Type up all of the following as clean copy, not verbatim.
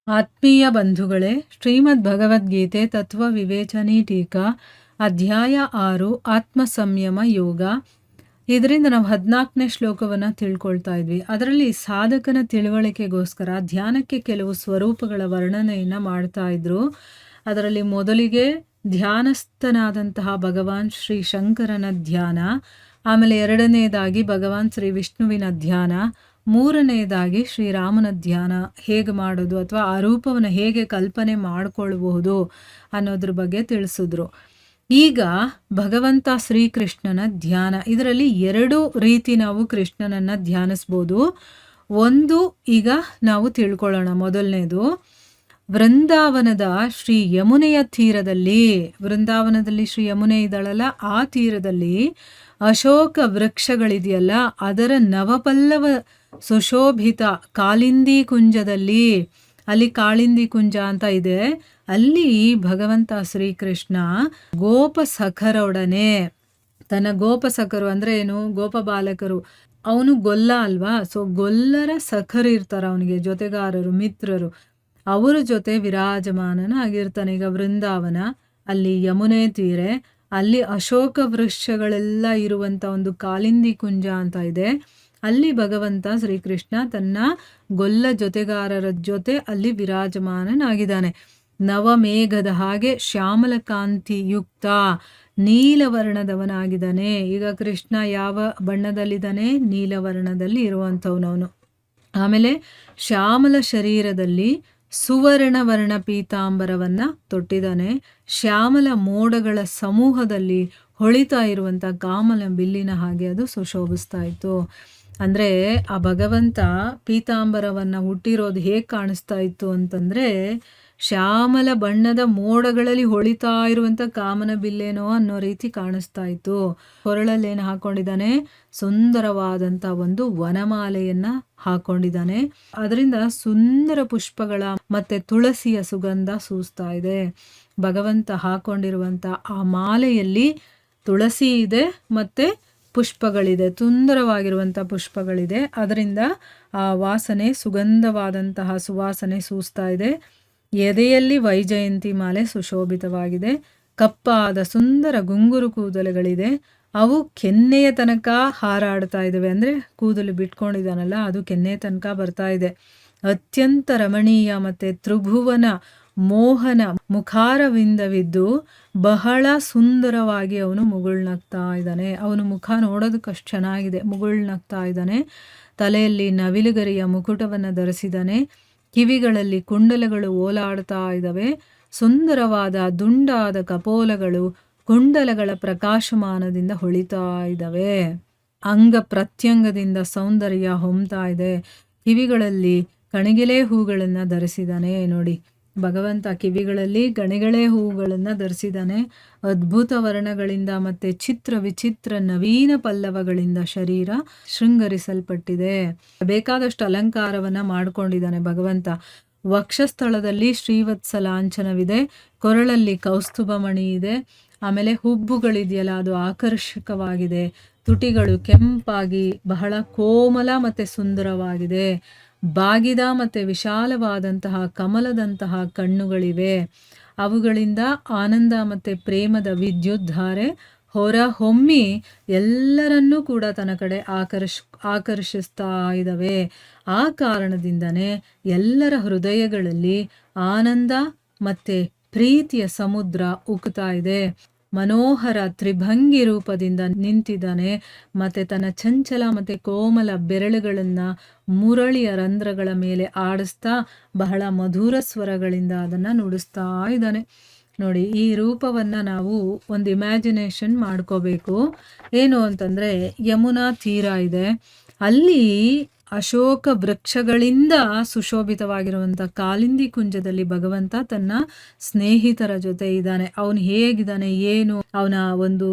ಆತ್ಮೀಯ ಬಂಧುಗಳೇ, ಶ್ರೀಮದ್ ಭಗವದ್ಗೀತೆ ತತ್ವ ವಿವೇಚನಿ ಟೀಕಾ ಅಧ್ಯಾಯ 6 ಆತ್ಮ ಸಂಯಮ ಯೋಗ. ಇದರಿಂದ ನಾವು 14ನೇ ಶ್ಲೋಕವನ್ನು ತಿಳ್ಕೊಳ್ತಾ ಇದ್ವಿ. ಅದರಲ್ಲಿ ಸಾಧಕನ ತಿಳುವಳಿಕೆಗೋಸ್ಕರ ಧ್ಯಾನಕ್ಕೆ ಕೆಲವು ಸ್ವರೂಪಗಳ ವರ್ಣನೆಯನ್ನು ಮಾಡ್ತಾ ಇದ್ರು. ಅದರಲ್ಲಿ ಮೊದಲಿಗೆ ಧ್ಯಾನಸ್ಥನಾದಂತಹ ಭಗವಾನ್ ಶ್ರೀ ಶಂಕರನ ಧ್ಯಾನ, ಆಮೇಲೆ ಎರಡನೆಯದಾಗಿ ಭಗವಾನ್ ಶ್ರೀ ವಿಷ್ಣುವಿನ ಧ್ಯಾನ, ಮೂರನೆಯದಾಗಿ ಶ್ರೀರಾಮನ ಧ್ಯಾನ ಹೇಗೆ ಮಾಡೋದು ಅಥವಾ ಆ ರೂಪವನ್ನು ಹೇಗೆ ಕಲ್ಪನೆ ಮಾಡಿಕೊಳ್ಬಹುದು ಅನ್ನೋದ್ರ ಬಗ್ಗೆ ತಿಳಿಸಿದ್ರು. ಈಗ ಭಗವಂತ ಶ್ರೀಕೃಷ್ಣನ ಧ್ಯಾನ, ಇದರಲ್ಲಿ ಎರಡು ರೀತಿ ನಾವು ಕೃಷ್ಣನನ್ನು ಧ್ಯಾನಿಸ್ಬೋದು. ಒಂದು ಈಗ ನಾವು ತಿಳ್ಕೊಳ್ಳೋಣ. ಮೊದಲನೇದು, ವೃಂದಾವನದ ಶ್ರೀ ಯಮುನೆಯ ತೀರದಲ್ಲಿ, ವೃಂದಾವನದಲ್ಲಿ ಶ್ರೀ ಯಮುನೆ ಇದ್ದಾಳಲ್ಲ, ಆ ತೀರದಲ್ಲಿ ಅಶೋಕ ವೃಕ್ಷಗಳಿದೆಯಲ್ಲ, ಅದರ ನವಪಲ್ಲವ ಸುಶೋಭಿತ ಕಾಳಿಂದಿ ಕುಂಜದಲ್ಲಿ, ಅಲ್ಲಿ ಕಾಳಿಂದಿ ಕುಂಜ ಅಂತ ಇದೆ, ಅಲ್ಲಿ ಭಗವಂತ ಶ್ರೀಕೃಷ್ಣ ಗೋಪಸಖರೊಡನೆ, ತನ್ನ ಗೋಪಸಖರು ಅಂದ್ರೆ ಏನು, ಗೋಪ ಬಾಲಕರು, ಅವನು ಗೊಲ್ಲ ಅಲ್ವಾ, ಸೊ ಗೊಲ್ಲರ ಸಖರು ಇರ್ತಾರೆ ಅವನಿಗೆ, ಜೊತೆಗಾರರು, ಮಿತ್ರರು, ಅವರ ಜೊತೆ ವಿರಾಜಮಾನನಾಗಿರ್ತಾನೆ. ಈಗ ವೃಂದಾವನ, ಅಲ್ಲಿ ಯಮುನೆ ತೀರೆ, ಅಲ್ಲಿ ಅಶೋಕ ವೃಕ್ಷಗಳೆಲ್ಲ ಇರುವಂತ ಒಂದು ಕಾಳಿಂದಿ ಕುಂಜ ಅಂತ ಇದೆ, ಅಲ್ಲಿ ಭಗವಂತ ಶ್ರೀಕೃಷ್ಣ ತನ್ನ ಗೊಲ್ಲ ಜೊತೆಗಾರರ ಜೊತೆ ಅಲ್ಲಿ ವಿರಾಜಮಾನನಾಗಿದ್ದಾನೆ. ನವಮೇಘದ ಹಾಗೆ ಶ್ಯಾಮಲ ಕಾಂತಿ ಯುಕ್ತ ನೀಲವರ್ಣದವನಾಗಿದ್ದಾನೆ. ಈಗ ಕೃಷ್ಣ ಯಾವ ಬಣ್ಣದಲ್ಲಿದ್ದಾನೆ? ನೀಲವರ್ಣದಲ್ಲಿ ಇರುವಂಥವನವನು. ಆಮೇಲೆ ಶ್ಯಾಮಲ ಶರೀರದಲ್ಲಿ ಸುವರ್ಣವರ್ಣ ಪೀತಾಂಬರವನ್ನ ತೊಟ್ಟಿದ್ದಾನೆ. ಶ್ಯಾಮಲ ಮೋಡಗಳ ಸಮೂಹದಲ್ಲಿ ಹೊಳಿತಾ ಇರುವಂಥ ಕಾಮಲ ಬಿಲ್ಲಿನ ಹಾಗೆ ಅದು ಸುಶೋಭಿಸ್ತಾ ಇತ್ತು. ಅಂದರೆ ಆ ಭಗವಂತ ಪೀತಾಂಬರವನ್ನು ಹುಟ್ಟಿರೋದು ಹೇಗೆ ಕಾಣಿಸ್ತಾ ಇತ್ತು ಅಂತಂದರೆ, ಶ್ಯಾಮಲ ಬಣ್ಣದ ಮೋಡಗಳಲ್ಲಿ ಹೊಳಿತಾ ಇರುವಂಥ ಕಾಮನ ಬಿಲ್ಲೇನೋ ಅನ್ನೋ ರೀತಿ ಕಾಣಿಸ್ತಾ ಇತ್ತು. ಕೊರಳಲ್ಲೇನು ಹಾಕೊಂಡಿದ್ದಾನೆ? ಸುಂದರವಾದಂಥ ಒಂದು ವನಮಾಲೆಯನ್ನ ಹಾಕೊಂಡಿದ್ದಾನೆ. ಅದರಿಂದ ಸುಂದರ ಪುಷ್ಪಗಳ ಮತ್ತೆ ತುಳಸಿಯ ಸುಗಂಧ ಸೂಸ್ತಾ ಇದೆ. ಭಗವಂತ ಹಾಕೊಂಡಿರುವಂಥ ಆ ಮಾಲೆಯಲ್ಲಿ ತುಳಸಿ ಇದೆ ಮತ್ತೆ ಪುಷ್ಪಗಳಿದೆ, ಸುಂದರವಾಗಿರುವಂಥ ಪುಷ್ಪಗಳಿದೆ. ಅದರಿಂದ ಆ ವಾಸನೆ, ಸುಗಂಧವಾದಂತಹ ಸುವಾಸನೆ ಸೂಸ್ತಾ ಇದೆ. ಎದೆಯಲ್ಲಿ ವೈಜಯಂತಿ ಮಾಲೆ ಸುಶೋಭಿತವಾಗಿದೆ. ಕಪ್ಪಾದ ಸುಂದರ ಗುಂಗುರು ಕೂದಲುಗಳಿದೆ, ಅವು ಕೆನ್ನೆಯ ತನಕ ಹಾರಾಡ್ತಾ ಇದ್ದಾವೆ. ಅಂದರೆ ಕೂದಲು ಬಿಟ್ಕೊಂಡಿದ್ದಾನಲ್ಲ, ಅದು ಕೆನ್ನೆಯ ತನಕ ಬರ್ತಾ ಇದೆ. ಅತ್ಯಂತ ರಮಣೀಯ ಮತ್ತೆ ತ್ರಿಭುವನ ಮೋಹನ ಮುಖಾರವಿಂದವಿದ್ದು ಬಹಳ ಸುಂದರವಾಗಿ ಅವನು ಮುಗುಳ್ನಗ್ತಾ ಇದ್ದಾನೆ. ಅವನು ಮುಖ ನೋಡೋದಕ್ಕಷ್ಟು ಚೆನ್ನಾಗಿದೆ, ಮುಗುಳ್ನಗ್ತಾ ಇದ್ದಾನೆ. ತಲೆಯಲ್ಲಿ ನವಿಲುಗರಿಯ ಮುಕುಟವನ್ನು ಧರಿಸಿದ್ದಾನೆ. ಕಿವಿಗಳಲ್ಲಿ ಕುಂಡಲಗಳು ಓಲಾಡ್ತಾ ಇದ್ದಾವೆ. ಸುಂದರವಾದ ದುಂಡಾದ ಕಪೋಲಗಳು ಕುಂಡಲಗಳ ಪ್ರಕಾಶಮಾನದಿಂದ ಹೊಳಿತಾ ಇದ್ದಾವೆ. ಅಂಗ ಪ್ರತ್ಯಂಗದಿಂದ ಸೌಂದರ್ಯ ಹೊಮ್ತಾ ಇದೆ. ಕಿವಿಗಳಲ್ಲಿ ಕಣಿಗೆಲೆ ಹೂಗಳನ್ನು ಧರಿಸಿದ್ದಾನೆ. ನೋಡಿ, ಭಗವಂತ ಕಿವಿಗಳಲ್ಲಿ ಗಣಿಗಳೇ ಹೂಗಳನ್ನು ಧರಿಸಿದ್ದಾನೆ. ಅದ್ಭುತ ವರ್ಣಗಳಿಂದ ಮತ್ತೆ ಚಿತ್ರ ವಿಚಿತ್ರ ನವೀನ ಪಲ್ಲವಗಳಿಂದ ಶರೀರ ಶೃಂಗರಿಸಲ್ಪಟ್ಟಿದೆ. ಬೇಕಾದಷ್ಟು ಅಲಂಕಾರವನ್ನ ಮಾಡ್ಕೊಂಡಿದ್ದಾನೆ ಭಗವಂತ. ವಕ್ಷಸ್ಥಳದಲ್ಲಿ ಶ್ರೀವತ್ಸ ಲಾಂಛನವಿದೆ, ಕೊರಳಲ್ಲಿ ಕೌಸ್ತುಭಮಣಿ ಇದೆ, ಆಮೇಲೆ ಹುಬ್ಬುಗಳಿದೆಯಲ್ಲ ಅದು ಆಕರ್ಷಕವಾಗಿದೆ, ತುಟಿಗಳು ಕೆಂಪಾಗಿ ಬಹಳ ಕೋಮಲ ಮತ್ತೆ ಸುಂದರವಾಗಿದೆ, ಬಾಗಿದ ಮತ್ತೆ ವಿಶಾಲವಾದಂತಹ ಕಮಲದಂತಹ ಕಣ್ಣುಗಳಿವೆ. ಅವುಗಳಿಂದ ಆನಂದ ಮತ್ತೆ ಪ್ರೇಮದ ವಿದ್ಯುದ್ಧಾರೆ ಹೊರ ಹೊಮ್ಮಿ ಎಲ್ಲರನ್ನೂ ಕೂಡ ತನ್ನ ಕಡೆ ಆಕರ್ಷಿಸ್ತಾ ಇದ್ದಾವೆ. ಆ ಕಾರಣದಿಂದನೇ ಎಲ್ಲರ ಹೃದಯಗಳಲ್ಲಿ ಆನಂದ ಮತ್ತೆ ಪ್ರೀತಿಯ ಸಮುದ್ರ ಉಕ್ಕುತ್ತಾ ಇದೆ. ಮನೋಹರ ತ್ರಿಭಂಗಿ ರೂಪದಿಂದ ನಿಂತಿದ್ದಾನೆ. ಮತ್ತೆ ತನ್ನ ಚಂಚಲ ಮತ್ತೆ ಕೋಮಲ ಬೆರಳುಗಳನ್ನ ಮುರಳಿಯ ರಂಧ್ರಗಳ ಮೇಲೆ ಆಡಿಸ್ತಾ ಬಹಳ ಮಧುರ ಸ್ವರಗಳಿಂದ ಅದನ್ನ ನುಡಿಸ್ತಾ ಇದ್ದಾನೆ. ನೋಡಿ, ಈ ರೂಪವನ್ನ ನಾವು ಒಂದು ಇಮ್ಯಾಜಿನೇಷನ್ ಮಾಡ್ಕೋಬೇಕು. ಏನು ಅಂತಂದ್ರೆ, ಯಮುನಾ ತೀರ ಇದೆ, ಅಲ್ಲಿ ಅಶೋಕ ವೃಕ್ಷಗಳಿಂದ ಸುಶೋಭಿತವಾಗಿರುವಂಥ ಕಾಳಿಂದಿ ಕುಂಜದಲ್ಲಿ ಭಗವಂತ ತನ್ನ ಸ್ನೇಹಿತರ ಜೊತೆ ಇದ್ದಾನೆ. ಅವನು ಹೇಗಿದ್ದಾನೆ, ಏನು ಅವನ ಒಂದು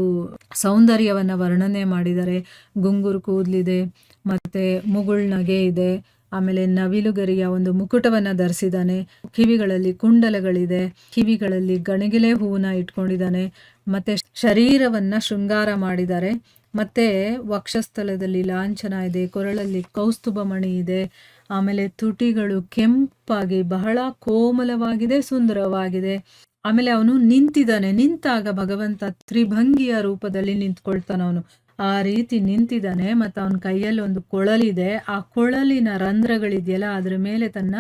ಸೌಂದರ್ಯವನ್ನ ವರ್ಣನೆ ಮಾಡಿದ್ದಾರೆ. ಗುಂಗುರು ಕೂದಲಿದೆ, ಮತ್ತೆ ಮುಗುಳ್ನಗೆ ಇದೆ, ಆಮೇಲೆ ನವಿಲುಗರಿಯ ಒಂದು ಮುಕುಟವನ್ನ ಧರಿಸಿದ್ದಾನೆ, ಕಿವಿಗಳಲ್ಲಿ ಕುಂಡಲಗಳಿದೆ, ಕಿವಿಗಳಲ್ಲಿ ಗಣಗಿಲೆ ಹೂವನ್ನ ಇಟ್ಕೊಂಡಿದ್ದಾನೆ, ಮತ್ತೆ ಶರೀರವನ್ನ ಶೃಂಗಾರ ಮಾಡಿದ್ದಾರೆ. ಮತ್ತೆ ವಕ್ಷಸ್ಥಲದಲ್ಲಿ ಲಾಂಛನ ಇದೆ, ಕೊರಳಲ್ಲಿ ಕೌಸ್ತುಭಮಣಿ ಇದೆ, ಆಮೇಲೆ ತುಟಿಗಳು ಕೆಂಪಾಗಿ ಬಹಳ ಕೋಮಲವಾಗಿದೆ, ಸುಂದರವಾಗಿದೆ. ಆಮೇಲೆ ಅವನು ನಿಂತಿದ್ದಾನೆ. ನಿಂತಾಗ ಭಗವಂತ ತ್ರಿಭಂಗಿಯ ರೂಪದಲ್ಲಿ ನಿಂತ್ಕೊಳ್ತಾನವನು. ಆ ರೀತಿ ನಿಂತಿದ್ದಾನೆ. ಮತ್ತು ಅವನ ಕೈಯಲ್ಲಿ ಒಂದು ಕೊಳಲಿದೆ. ಆ ಕೊಳಲಿನ ರಂಧ್ರಗಳಿದೆಯಲ್ಲ, ಅದ್ರ ಮೇಲೆ ತನ್ನ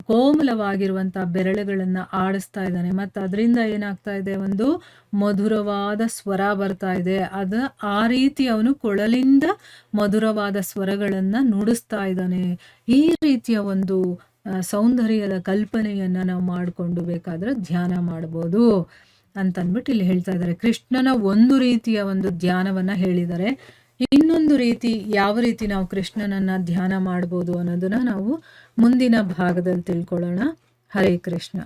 ಕೋಮಲವಾಗಿರುವಂಥ ಬೆರಳುಗಳನ್ನು ಆಡಿಸ್ತಾ ಇದ್ದಾನೆ. ಮತ್ತು ಅದರಿಂದ ಏನಾಗ್ತಾ ಇದೆ, ಒಂದು ಮಧುರವಾದ ಸ್ವರ ಬರ್ತಾ ಇದೆ. ಆ ರೀತಿ ಅವನು ಕೊಳಲಿಂದ ಮಧುರವಾದ ಸ್ವರಗಳನ್ನು ನುಡಿಸ್ತಾ ಇದ್ದಾನೆ. ಈ ರೀತಿಯ ಒಂದು ಸೌಂದರ್ಯದ ಕಲ್ಪನೆಯನ್ನು ನಾವು ಮಾಡಿಕೊಂಡು ಬೇಕಾದ್ರೆ ಧ್ಯಾನ ಮಾಡ್ಬೋದು ಅಂತಂದ್ಬಿಟ್ಟು ಇಲ್ಲಿ ಹೇಳ್ತಾ ಇದ್ದಾರೆ. ಕೃಷ್ಣನ ಒಂದು ರೀತಿಯ ಒಂದು ಧ್ಯಾನವನ್ನು ಹೇಳಿದ್ದಾರೆ. ಇನ್ನೊಂದು ರೀತಿ ಯಾವ ರೀತಿ ನಾವು ಕೃಷ್ಣನನ್ನು ಧ್ಯಾನ ಮಾಡ್ಬೋದು ಅನ್ನೋದನ್ನು ನಾವು ಮುಂದಿನ ಭಾಗದಲ್ಲಿ ತಿಳ್ಕೊಳ್ಳೋಣ. ಹರೇ ಕೃಷ್ಣ.